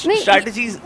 strategies.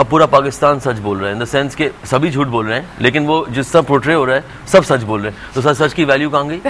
اب پورا پاکستان سچ بول رہا ہے ان دا سینس کہ سبھی جھوٹ بول رہے ہیں لیکن وہ جس طرح پورٹرے ہو رہا ہے سب سچ بول رہے ہیں, تو سچ کی ویلیو کہاں گئی؟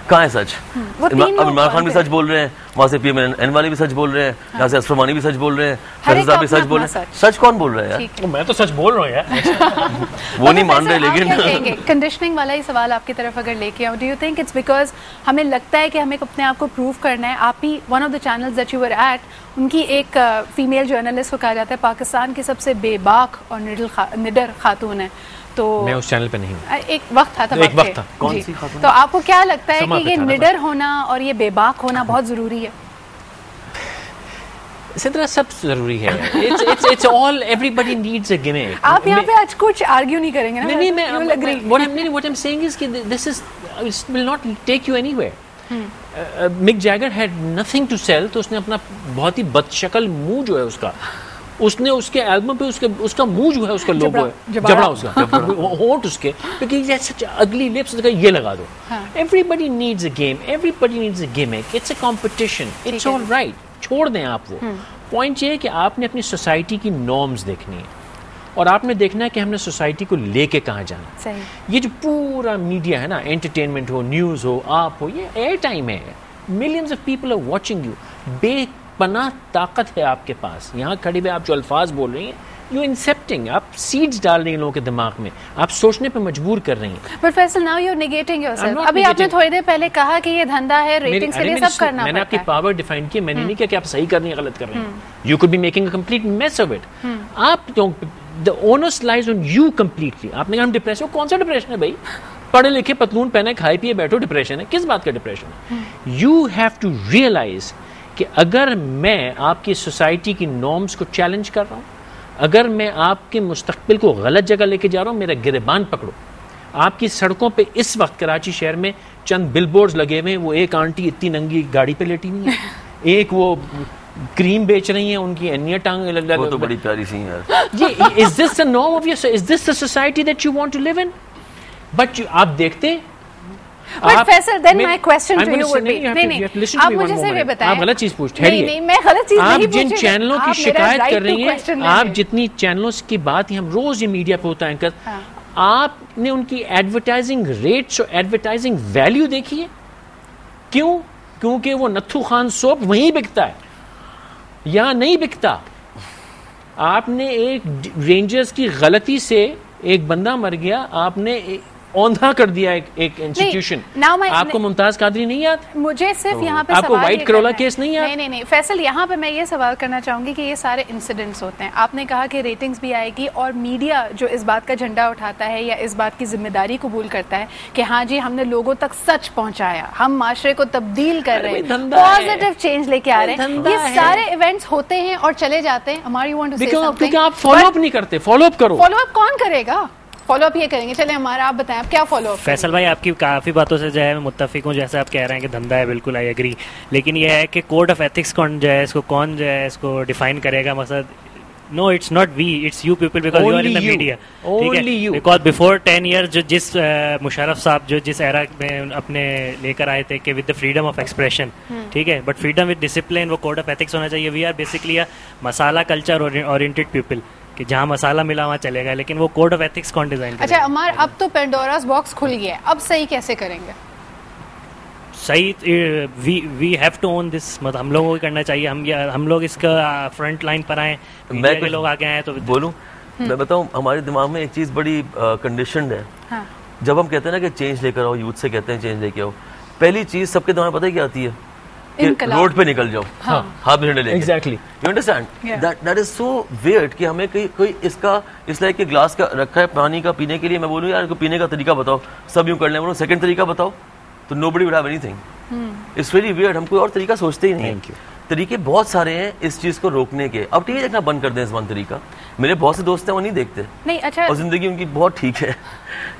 کہاں ہے سچ؟ اب عمران خان بھی سچ بول رہے ہیں, وہاں سے پی ایم این والے بھی سچ بول رہے ہیں, یہاں سے اسفر مانی بھی سچ بول رہے ہیں, فیصل صاحب بھی سچ بول رہے ہیں. سچ کون بول رہا ہے یار؟ میں تو سچ بول رہا ہوں یار. وہ نہیں مان رہے. لیکن کنڈیشننگ والا ہی سوال آپ کی طرف اگر لے کے آؤں, do you think it's because ہمیں لگتا ہے کہ ہمیں اپنے آپ کو پروو کرنا ہے. آپ ہی one of the channels that you were at, ان کی ایک فیمیل جرنلسٹ کو کہا جاتا ہے پاکستان کی سب سے بے باک اور نڈر خاتون ہے. تو میں اس چینل پہ نہیں ہوں. ایک وقت تھا کون سی خاتون؟ تو آپ کو کیا لگتا ہے کہ یہ نڈر ہونا اور یہ بے باک ہونا بہت ضروری ہے؟ سدرا سب ضروری ہے. It's all everybody needs a gimmick. آپ یہاں پہ آج کچھ آرگیو نہیں کریں گے نا؟ نہیں, what I'm saying is that this will not take you anywhere. Mick Jagger had nothing to sell, تو اس نے اپنا بہت ہی بد شکل منہ جو ہے اس نے اس کے البم پہ اس کا منہ جو ہے اس کا لوگو ہے جبڑا, اس کا ہونٹ اس کے سچ اگلی لپس یہ لگا دو. Everybody needs a game, everybody needs a gimmick, it's a competition, it's all right. چھوڑ دیں آپ. وہ پوائنٹ یہ ہے کہ آپ نے اپنی سوسائٹی کی نارمز دیکھنی ہے اور آپ نے دیکھنا ہے کہ ہم نے سوسائٹی کو لے کے کہاں جانا. یہ جو پورا میڈیا ہے نا, انٹرٹینمنٹ ہو, نیوز ہو, آپ ہو, یہ ایئر ٹائم ہے. Millions of people are watching you. بے پناہ طاقت ہے آپ کے پاس. یہاں کھڑے ہوئے آپ جو الفاظ بول رہی ہیں, یو انسپٹنگ, آپ سیڈز ڈال رہی ہیں لوگوں کے دماغ میں, آپ سوچنے پہ مجبور کر رہی ہیں. But Faisal now you are negating yourself. ابھی آپ نے تھوڑی دیر پہلے کہا کہ یہ دھندا ہے, ریٹنگز کے لیے سب کرنا پڑتا ہے. میں نے آپ کی پاور ڈیفائن کی, میں نے نہیں کہا کہ آپ صحیح کر رہی ہیں غلط کر رہی ہیں. You could be making a complete mess of it. آپ the onus lies on you completely. آپ نے کہا ہم ڈپریشن, کون سا ڈپریشن ہے بھائی؟ پڑھے لکھے پتلون پہنے کھائے پیے بیٹھو, ڈپریشن ہے؟ کس بات کا ڈپریشن ہے؟ یو ہیو ٹو ریئلائز کہ اگر میں آپ کی سوسائٹی کی نارمز کو چیلنج کر رہا ہوں, اگر میں آپ کے مستقبل کو غلط جگہ لے کے جا رہا ہوں, میرا گریبان پکڑو. آپ کی سڑکوں پہ اس وقت کراچی شہر میں چند بل بورڈز لگے ہوئے ہیں, وہ ایک آنٹی اتنی ننگی گاڑی پہ لیٹی ہوئی ہے, ایک وہ کریم بیچ رہی ہیں, ان کی انیاں ٹانگ, وہ تو بڑی پیاری سی ہیں. Is this the norm of your, is this the society that you want to live in? But آپ دیکھتے. But Faisal, then my question to you would be, نہیں, آپ مجھے صرف یہ بتائیں. آپ غلط چیز پوچھتے ہیں. نہیں, میں غلط چیز نہیں پوچھ رہی. آپ جن چینلوں کی شکایت کر رہی ہیں, آپ جتنی چینلوں کی بات ہم روز یہ میڈیا پہ ہوتا ہے, آپ نے ان کی ایڈورٹائزنگ ریٹس اور ایڈورٹائزنگ ویلیو دیکھی ہے. کیوں؟ کیونکہ وہ نتھو خان سوپ وہیں بکتا ہے, یہاں نہیں بکتا. آپ نے ایک رینجرز کی غلطی سے ایک بندہ مر گیا, آپ نے اوندھا کر دیا ایک انسٹیٹیوشن. آپ کو ممتاز قادری نہیں یاد؟ مجھے صرف یہاں پہ آپ کو وائٹ کرولا کیس نہیں یاد؟ نہیں فیصل, یہاں پہ میں یہ سوال کرنا چاہوں گی کہ یہ سارے انسیڈنٹس ہوتے ہیں. آپ نے کہا کہ ریٹنگز بھی آئے گی, اور میڈیا جو اس بات کا جھنڈا اٹھاتا ہے یا اس بات کی ذمہ داری قبول کرتا ہے کہ ہاں جی ہم نے لوگوں تک سچ پہنچایا, ہم معاشرے کو تبدیل کر رہے ہیں, پازیٹیو چینج لے کے آ رہے ہیں. یہ سارے ایونٹس ہوتے ہیں اور چلے جاتے ہیں. ہماری وانٹ ٹو سے سم تھنگ, کیونکہ آپ فالو اپ نہیں کرتے. فالو اپ کرو. فالو اپ کون کرے گا؟ فالو اپ یہ کریں گے. چلیں ہمارا آپ بتائیں آپ کیا فالو اپ. فیصل بھائی آپ کی کافی باتوں سے جو ہے میں متفق ہوں, جیسے آپ کہہ رہے ہیں کہ دھندا ہے, بالکل آئی ایگری. لیکن یہ ہے کہ کوڈ آف ایتھکس کون جو ہے اس کو کون جو ہے اس کو ڈیفائن کرے گا؟ مقصد no it's not we, it's you people, because you are in the media. ٹھیک ہے, بیکاز بیفور 10 ایئر جو جس مشرف صاحب جو جس ایرا میں اپنے لے کر آئے تھے کہ with the freedom of expression, ٹھیک ہے, بٹ فریڈم ود ڈسپلن, وہ کوڈ آف ایتھکس ہونا چاہیے. We are basically masala culture oriented people, کہ جہاں مسالہ ملا وہاں چلے گا, لیکن وہ کوڈ آف ایتھکس کون ڈیزائن کرے گا؟ اچھا عمار, اب تو پینڈوراز باکس کھل گیا ہے, اب صحیح کیسے کریں گے؟ صحیح, وی ہیو ٹو اون دس. مطلب ہم لوگوں کو کرنا چاہیے, ہم لوگ اس کا فرنٹ لائن پر آئیں, میڈیا کے لوگ آگے آئے. تو بولوں میں بتاؤں, ہمارے دماغ میں ایک چیز بڑی کنڈیشنڈ ہے. جب ہم کہتے ہیں نا کہ چینج لے کر آؤ, یوتھ سے کہتے ہیں چینج لے کے آؤ, پہلی چیز سب کے دماغ میں پتہ ہے کیا آتی ہے؟ روڈ پہ نکل جاؤ, ہاتھ میں ڈنڈے لے کے. Exactly, you understand that is so weird کہ ہمیں کوئی اس کا اس لائک کہ گلاس کا رکھا ہے پانی کا پینے کے لیے, میں بولوں یار کو پینے کا طریقہ بتاؤ, سب یوں کر لیں, بولوں سیکنڈ طریقہ بتاؤ, تو nobody would have anything. It's very weird, ہم کوئی اور طریقہ سوچتے ہی نہیں. طریقے بہت سارے ہیں اس چیز کو روکنے کے. اب ٹی وی دیکھنا بند کر دیں اس وقت طریقہ. میرے بہت سے دوست ہیں وہ نہیں دیکھتے, نہیں. اچھا, اور زندگی ان کی بہت ٹھیک ہے,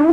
2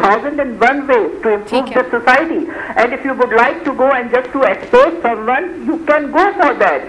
1001 ways to improve the society, and if you would like to go and just to expose someone, you can go for that.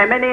MNA,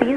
3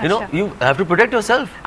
You know, you have to protect yourself.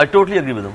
I totally agree with him.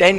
10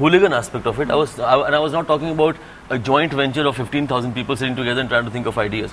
hooligan aspect of it. I was not talking about a joint venture of 15,000 people sitting together and trying to think of ideas.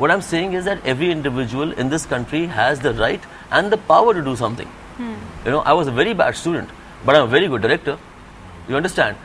What I'm saying is that every individual in this country has the right and the power to do something. You know, I was a very bad student, but I'm a very good director. You understand?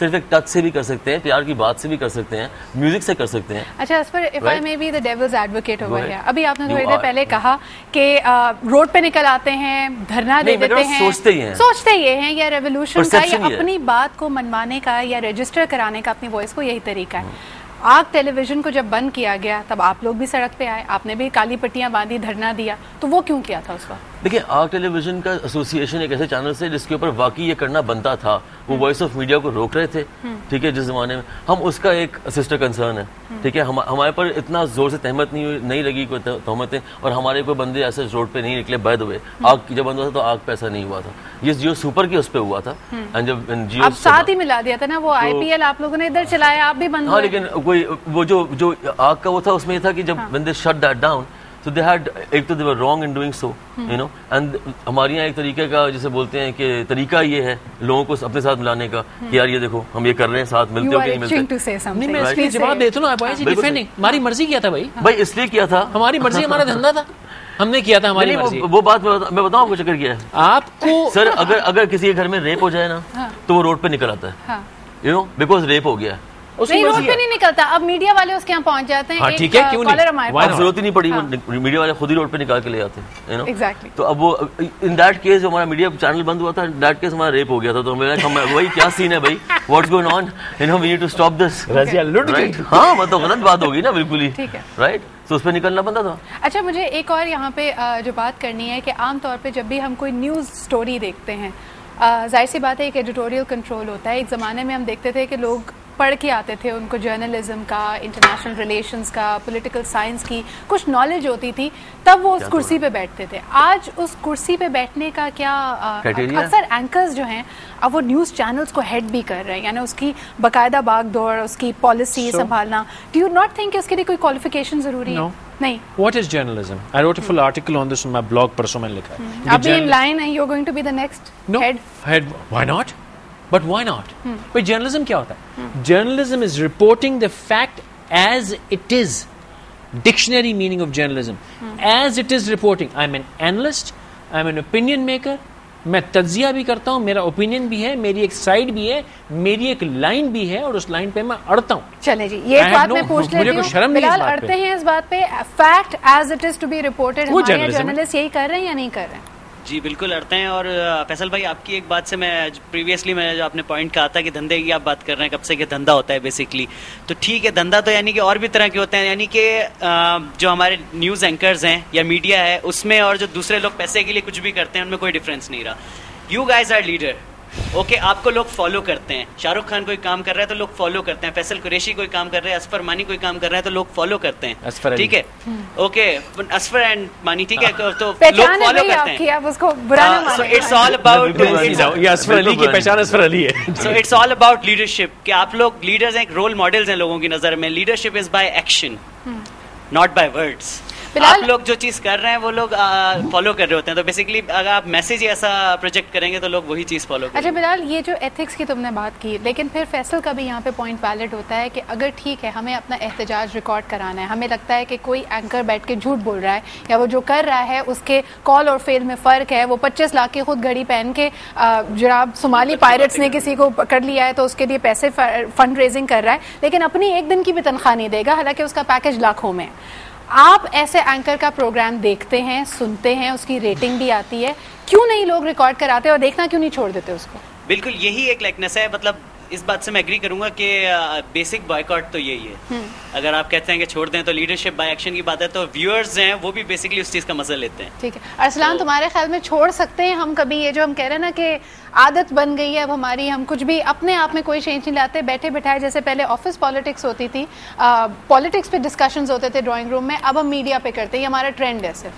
صرف ایک touch سے بھی کر سکتے ہیں, پیار کی بات سے بھی کر سکتے ہیں, میوزک سے کر سکتے ہیں. اچھا اس پر if I may be the devil's advocate over here, ابھی آپ نے تھوڑی دیر پہلے کہا کہ روڈ پہ نکل آتے ہیں, دھرنا دے دیتے ہیں, سوچتے یہ ہیں, یا ریولیوشن کا یا اپنی بات کو منوانے کا یا رجسٹر کرانے کا اپنی وائس کو, یہی طریقہ ہے. آگ ٹیلی ویژن کو جب بند کیا گیا تب آپ لوگ بھی سڑک پہ آئے, آپ نے بھی کالی پٹیاں باندھی, دھرنا دیا, تو وہ کیوں کیا تھا اس وقت؟ دیکھیں, آگ ٹیلی ویژن کا ایسوسیشن ایک ایسے چینل سے جس کے اوپر واقعی یہ کرنا بنتا تھا. وہ وائس آف میڈیا کو روک رہے تھے, ٹھیک ہے, جس زمانے میں ہم اس کا ایک سسٹر کنسرن ہے, ٹھیک ہے. ہمارے پر اتنا زور سے تہمت نہیں لگی کوئی تہمتیں, اور ہمارے کوئی بندے ایسے روڈ پہ نہیں نکلے. بائی دی وے, آگ جب بند ہوا تھا تو آگ پہ ایسا نہیں ہوا تھا, یہ جیو سپر کے اس پہ ہوا تھا. جب جیو اب ساتھ ہی ملا دیا تھا نا, وہ آئی پی ایل آپ لوگوں نے ادھر چلایا, آپ بھی بند ہوئے. ہاں, لیکن کوئی وہ جو آگ کا وہ تھا, اس میں یہ تھا کہ جب when they shut that down, so they had, ایک تو they were wrong in doing so, you know, and ہمارے یہاں ایک طریقے کا جسے بولتے ہیں کہ طریقہ یہ ہے لوگوں کو اپنے ساتھ ملانے کا کہ یار یہ دیکھو ہم یہ کر رہے ہیں, ساتھ ملتے ہو کہ نہیں ملتے. نہیں, میں اس کے جواب دیتا ہوں, ہماری مرضی کیا تھا بھائی, اس لیے کیا تھا, ہماری مرضی, ہمارا دھندا تھا, ہم نے کیا تھا ہماری مرضی. وہ بات میں بتاؤں آپ کو چکر کیا ہے آپ کو. سر, اگر کسی کے گھر میں ریپ ہو جائے نا تو وہ روڈ پہ نکل آتا ہے, یو نو, بیکاز ریپ ہو گیا. نہیں, روڈ پہ نہیں نکلتا, اب میڈیا والے اس کے یہاں پہنچ جاتے ہیں. ٹھیک ہے, کیوں نہیں, ضرورت ہی نہیں پڑی, میڈیا والے خود ہی روڈ پہ نکال کے لے آتے ہیں. تو اب وہ ان دیٹ کیس جو ہمارا میڈیا چینل بند ہوا تھا, ان دیٹ کیس ہمارا ریپ ہو گیا تھا. تو وہی کیا سین ہے بھائی, what's going on, you know, we need to stop this. ہاں, مطلب غلط بات ہوگی نا بالکل ہی, رائٹ. تو اس پہ نکلنا بنتا تھا. اچھا, مجھے ایک اور یہاں پہ جو بات کرنی ہے کہ عام طور پہ جب بھی ہم کوئی نیوز سٹوری دیکھتے ہیں, ظاہر سی بات ہے ایک ایڈیٹوریل کنٹرول ہوتا ہے. ایک زمانے میں ہم دیکھتے تھے کہ لوگ پڑھ کے آتے تھے, ان کو جرنلزم کا, انٹرنیشنل ریلیشنز کا, پولیٹیکل سائنس کی کچھ نالج ہوتی تھی, تب وہ اس کرسی پہ بیٹھتے تھے. آج اس کرسی پہ بیٹھنے کا کیا, اکثر اینکرز جو ہیں اب وہ نیوز چینلز کو ہیڈ بھی کر رہے ہیں, یعنی اس کی باقاعدہ باغ دوڑ, اس کی پالیسی سنبھالنا. ڈو یو ناٹ تھنک کہ اس کے لیے کوئی کوالیفیکیشن ضروری ہے؟ نہیں. What is journalism? I wrote a full article on this on my blog, پرسوں میں لکھا ہے. ابھی ان لائن ہے, you're going to be the next head. Why not? But why not? But journalism کیا ہوتا ہے? Journalism is reporting the fact as it is. Dictionary meaning of journalism. As it is reporting. I'm an analyst. I'm an opinion maker. میں تجزیہ بھی کرتا ہوں, میرا opinion بھی ہے, میری ایک سائڈ بھی ہے, میری ایک لائن بھی ہے, اور اس لائن پہ میں اڑتا ہوں. چلے جی, یہ ایک بات میں پوچھ لیتی ہوں, بلال اڑتے ہیں اس بات پہ, fact as it is to be reported, ہمارے جرنلسٹ یہی کر رہے ہیں یا نہیں کر رہے ہیں؟ جی بالکل اڑتے ہیں. اور فیصل بھائی, آپ کی ایک بات سے میں پریویسلی میں جو آپ نے پوائنٹ کہا تھا کہ دھندے کی آپ بات کر رہے ہیں, کب سے کہ دھندا ہوتا ہے بیسکلی, تو ٹھیک ہے, دھندا تو یعنی کہ اور بھی طرح کے ہوتے ہیں, یعنی کہ جو ہمارے نیوز اینکرز ہیں یا میڈیا ہے اس میں, اور جو دوسرے لوگ پیسے کے لیے کچھ بھی کرتے ہیں, ان میں کوئی ڈفرینس نہیں رہا. You guys are leader, okay, آپ کو لوگ فالو کرتے ہیں. شاہ رخ خان کوئی کام کر رہا ہے تو لوگ فالو کرتے ہیں, فیصل قریشی کوئی کام کر رہے ہیں, اسفر مانی کوئی کام کر رہا ہے تو لوگ فالو کرتے ہیں, ٹھیک ہے, اوکے, اسفر اینڈ مانی, ٹھیک ہے, تو لوگ فالو کرتے ہیں. سو اٹس آل اباؤٹ, اسفر علی کی پہچان اسفر علی ہے. So it's all about leadership, کہ آپ لوگ لیڈرز ہیں, رول ماڈلز ہیں لوگوں کی نظر میں. Leadership is by action, not by words. آپ لوگ جو چیز کر رہے ہیں وہ لوگ فالو کر رہے ہوتے ہیں, تو بیسکلی اگر آپ میسج ایسا پروجیکٹ کریں گے تو لوگ وہی چیز فالو کریں گے. اچھا بلال, یہ جو ایتھکس کی تم نے بات کی, لیکن پھر فیصل کا بھی یہاں پہ پوائنٹ ویلڈ ہوتا ہے کہ اگر ٹھیک ہے ہمیں اپنا احتجاج ریکارڈ کرانا ہے, ہمیں لگتا ہے کہ کوئی اینکر بیٹھ کے جھوٹ بول رہا ہے, یا وہ جو کر رہا ہے اس کے کال اور فیل میں فرق ہے, وہ 25 لاکھ کی خود گھڑی پہن کے جناب صومالی پائرٹس نے کسی کو پکڑ لیا ہے تو اس کے لیے پیسے فنڈ ریزنگ کر رہا ہے, لیکن اپنی ایک دن کی بھی تنخواہ نہیں دے گا, حالانکہ اس کا پیکج لاکھوں میں. آپ ایسے اینکر کا پروگرام دیکھتے ہیں, سنتے ہیں, اس کی ریٹنگ بھی آتی ہے, کیوں نہیں لوگ ریکارڈ کراتے اور دیکھنا کیوں نہیں چھوڑ دیتے اس کو؟ بالکل یہی ایک لائکنیس ہے, مطلب اس بات سے میں ایگری کروں گا کہ بیسک بائیکاٹ تو یہی ہے. اگر آپ کہتے ہیں کہ چھوڑ دیں تو لیڈرشپ بائی ایکشن کی بات ہے, تو ویورز ہیں وہ بھی بیسکلی اس چیز کا مزہ لیتے ہیں. ٹھیک ہے, ارسلان تمہارے خیال میں چھوڑ سکتے ہیں ہم کبھی یہ جو ہم کہہ رہے ہیں نا کہ عادت بن گئی ہے اب ہماری, ہم کچھ بھی اپنے آپ میں کوئی چینج نہیں لاتے, بیٹھے بٹھائے, جیسے پہلے آفس پالیٹکس ہوتی تھی, پالیٹکس پہ ڈسکشنز ہوتے تھے ڈرائنگ روم میں, اب ہم میڈیا پہ کرتے ہیں, یہ ہمارا ٹرینڈ ہے صرف.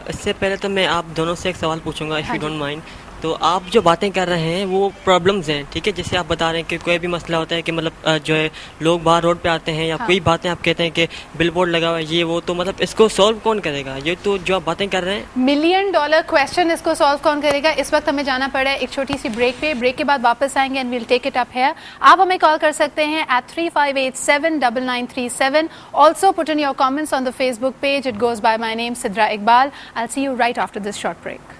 اس سے پہلے تو میں آپ دونوں سے ایک سوال پوچھوں گا, اف یو ڈونٹ مائنڈ. تو آپ جو باتیں کر رہے ہیں وہ پرابلمز ہیں, ٹھیک ہے, جیسے آپ بتا رہے ہیں کہ کوئی بھی مسئلہ ہوتا ہے کہ مطلب جو ہے لوگ باہر روڈ پہ آتے ہیں, یا کوئی باتیں آپ کہتے ہیں کہ بل بورڈ لگا ہوا ہے یہ وہ, تو مطلب اس کو سالو کون کرے گا؟ یہ تو جو آپ باتیں کر رہے ہیں $1 ملین کویسچن, اس کو سالو کون کرے گا؟ اس وقت ہمیں جانا پڑا ہے ایک چھوٹی سی بریک پہ, بریک کے بعد واپس آئیں گے and we'll take it up here. آپ ہمیں کال کر سکتے ہیں at 35879937. Also put in your comments on the Facebook page, it goes by my name Sidra Iqbal. I'll see you right after this short break.